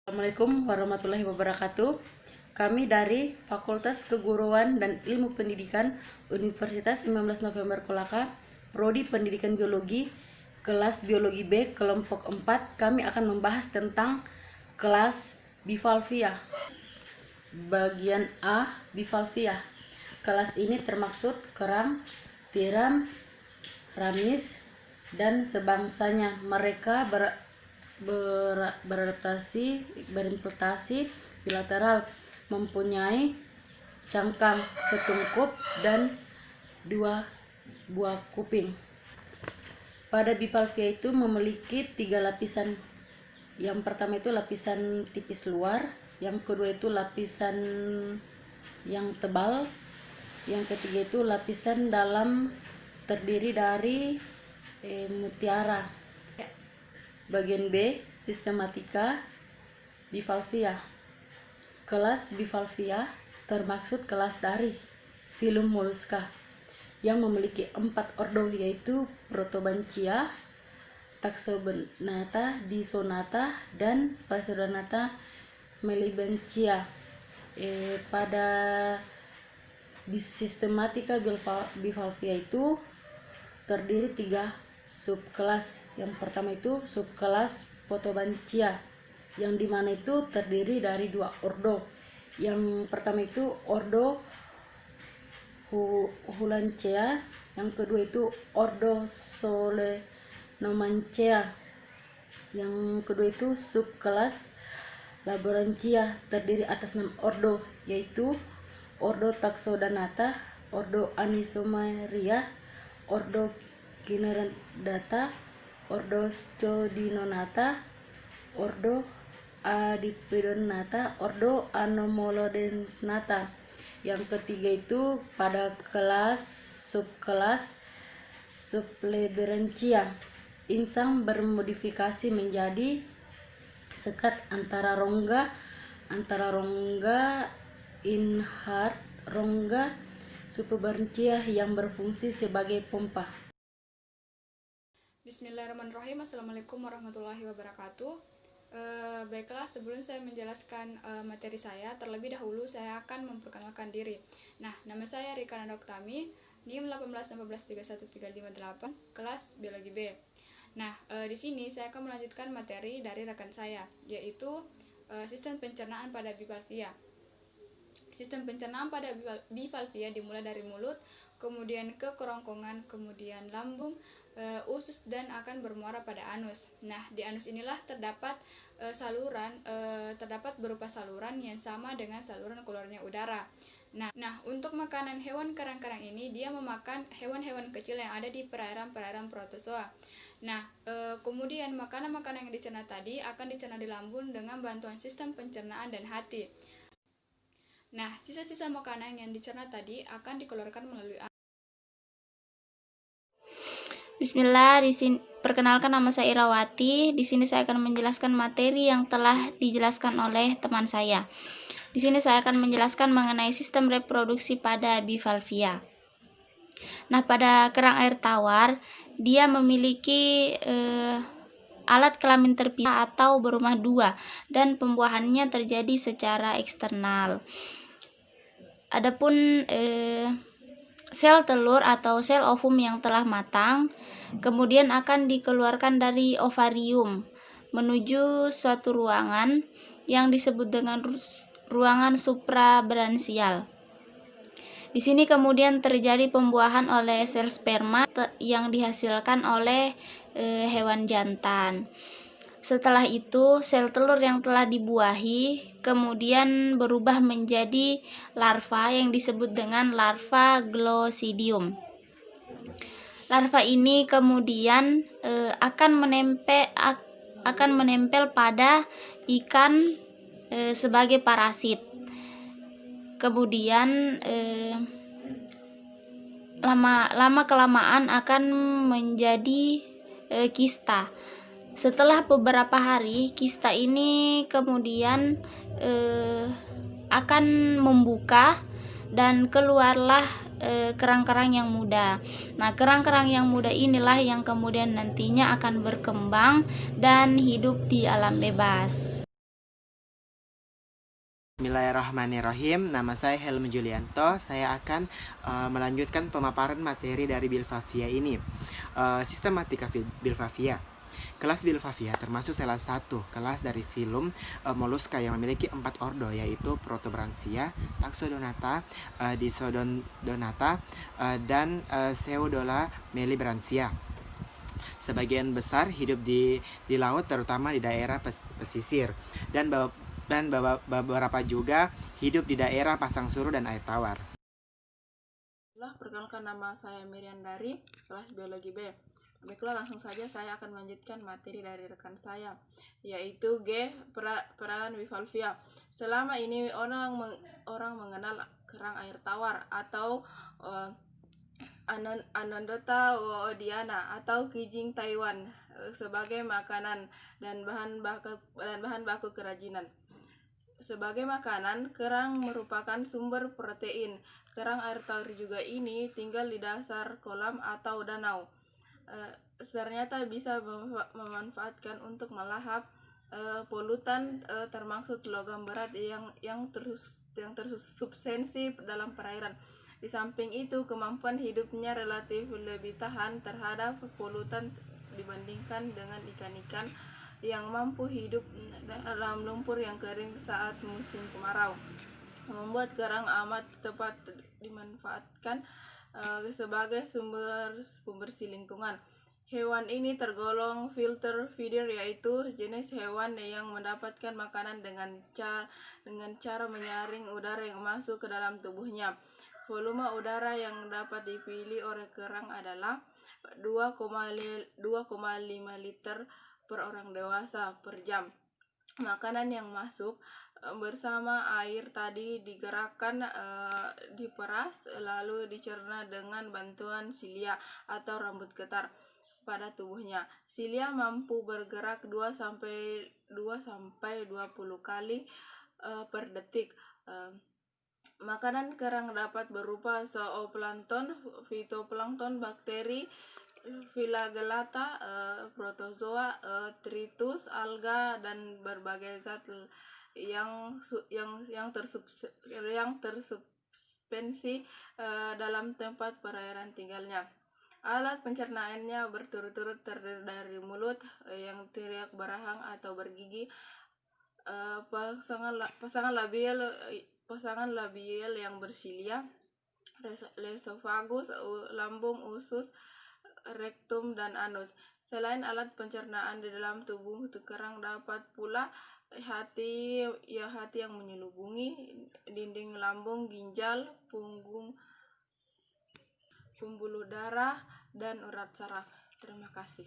Assalamualaikum warahmatullahi wabarakatuh. Kami dari Fakultas Keguruan dan Ilmu Pendidikan Universitas 19 November Kolaka, Prodi Pendidikan Biologi, kelas Biologi B, kelompok 4. Kami akan membahas tentang kelas Bivalvia. Bagian A, Bivalvia. Kelas ini termaksud kerang, tiram, ramis, dan sebangsanya. Mereka berimplementasi bilateral, mempunyai cangkang setungkup dan 2 buah kuping. Pada Bivalvia itu memiliki 3 lapisan. Yang pertama itu lapisan tipis luar, yang kedua itu lapisan yang tebal, yang ketiga itu lapisan dalam terdiri dari mutiara. Bagian B, sistematika Bivalvia. Kelas Bivalvia termaksud kelas dari filum Mollusca yang memiliki 4 ordo, yaitu Protobanchia, Taxodonata, Disonata, dan Pasodonata Melibenchia. Pada sistematika Bivalvia itu terdiri 3 subkelas. Yang pertama itu subkelas Protobanchia, yang dimana itu terdiri dari 2 ordo. Yang pertama itu ordo Hulancea, yang kedua itu ordo Solenomanchea. Yang kedua itu subkelas Laborantia, terdiri atas 6 ordo, yaitu ordo Taxodonata, ordo Anisomeria, ordo Cineradata, ordo Sciodinonata, ordo Adipidonata, ordo Anomalodenata. Yang ketiga itu pada subkelas Subleberantia, insang bermodifikasi menjadi sekat antara rongga inhart rongga Subleberantia yang berfungsi sebagai pompa. Bismillahirrahmanirrahim. Assalamualaikum warahmatullahi wabarakatuh. Baiklah, sebelum saya menjelaskan materi saya, terlebih dahulu saya akan memperkenalkan diri. Nah, nama saya Rika Nadaoktami, NIM 1814313558, kelas Biologi B. Nah, di sini saya akan melanjutkan materi dari rekan saya, yaitu sistem pencernaan pada Bivalvia. Sistem pencernaan pada Bivalvia dimulai dari mulut, kemudian ke kerongkongan, kemudian lambung, usus, dan akan bermuara pada anus. Nah, di anus inilah terdapat terdapat berupa saluran yang sama dengan saluran keluarnya udara. Nah, untuk makanan hewan karang-karang ini, dia memakan hewan-hewan kecil yang ada di perairan-perairan protozoa. Nah, kemudian makanan-makanan yang dicerna tadi akan dicerna di lambung dengan bantuan sistem pencernaan dan hati. Nah, sisa-sisa makanan yang dicerna tadi akan dikeluarkan melalui Bismillah, perkenalkan nama saya Irawati. Di sini saya akan menjelaskan materi yang telah dijelaskan oleh teman saya. Di sini saya akan menjelaskan mengenai sistem reproduksi pada Bivalvia. Nah, pada kerang air tawar, dia memiliki alat kelamin terpisah atau berumah 2, dan pembuahannya terjadi secara eksternal. Adapun sel telur atau sel ovum yang telah matang kemudian akan dikeluarkan dari ovarium menuju suatu ruangan yang disebut dengan ruangan suprabransial. Di sini kemudian terjadi pembuahan oleh sel sperma yang dihasilkan oleh hewan jantan. Setelah itu, sel telur yang telah dibuahi kemudian berubah menjadi larva yang disebut dengan larva Glossidium. Larva ini kemudian akan menempel pada ikan sebagai parasit. Kemudian lama-kelamaan akan menjadi kista. Setelah beberapa hari, kista ini kemudian akan membuka dan keluarlah kerang-kerang yang muda. Nah, kerang-kerang yang muda inilah yang kemudian nantinya akan berkembang dan hidup di alam bebas. Bismillahirrahmanirrahim. Nama saya Helmi Julianto. Saya akan melanjutkan pemaparan materi dari Bilfavia ini. Sistematika Bilfavia. Kelas Bilfavia termasuk salah satu kelas dari filum moluska yang memiliki 4 ordo, yaitu Protobranchia, Taxodonata, Disodonata, dan Pseudola Melibranchia. Sebagian besar hidup di laut, terutama di daerah pesisir, dan beberapa juga hidup di daerah pasang surut dan air tawar. Perkenalkan, nama saya Miriam dari kelas Biologi B. Baiklah, langsung saja saya akan melanjutkan materi dari rekan saya, yaitu G. Peranan bivalvia. Selama ini orang mengenal kerang air tawar atau Anodonta woodiana atau kijing Taiwan sebagai makanan dan bahan baku kerajinan. Sebagai makanan, kerang merupakan sumber protein. Kerang air tawar juga ini tinggal di dasar kolam atau danau. Ternyata bisa memanfaatkan untuk melahap polutan, termasuk logam berat yang tersubstansi dalam perairan. Di samping itu, kemampuan hidupnya relatif lebih tahan terhadap polutan dibandingkan dengan ikan-ikan yang mampu hidup dalam lumpur yang kering saat musim kemarau, membuat kerang amat tepat dimanfaatkan sebagai sumber pembersih lingkungan. Hewan ini tergolong filter feeder, yaitu jenis hewan yang mendapatkan makanan dengan cara menyaring udara yang masuk ke dalam tubuhnya. Volume udara yang dapat dipilih oleh kerang adalah 2,5 liter per orang dewasa per jam. Makanan yang masuk bersama air tadi digerakkan, diperas, lalu dicerna dengan bantuan silia atau rambut getar pada tubuhnya. Silia mampu bergerak 2 sampai 20 kali per detik. Makanan kerang dapat berupa zooplankton, fitoplankton, bakteri, Flagellata, protozoa, tritus, alga, dan berbagai zat yang tersuspensi dalam tempat perairan tinggalnya. Alat pencernaannya berturut-turut terdiri dari mulut yang teriak berahang atau bergigi, pasangan labial yang bersilia, esophagus, lambung, usus, rektum, dan anus. Selain alat pencernaan di dalam tubuh kerang, dapat pula hati yang menyelubungi dinding lambung, ginjal, pembuluh darah, dan urat saraf. Terima kasih.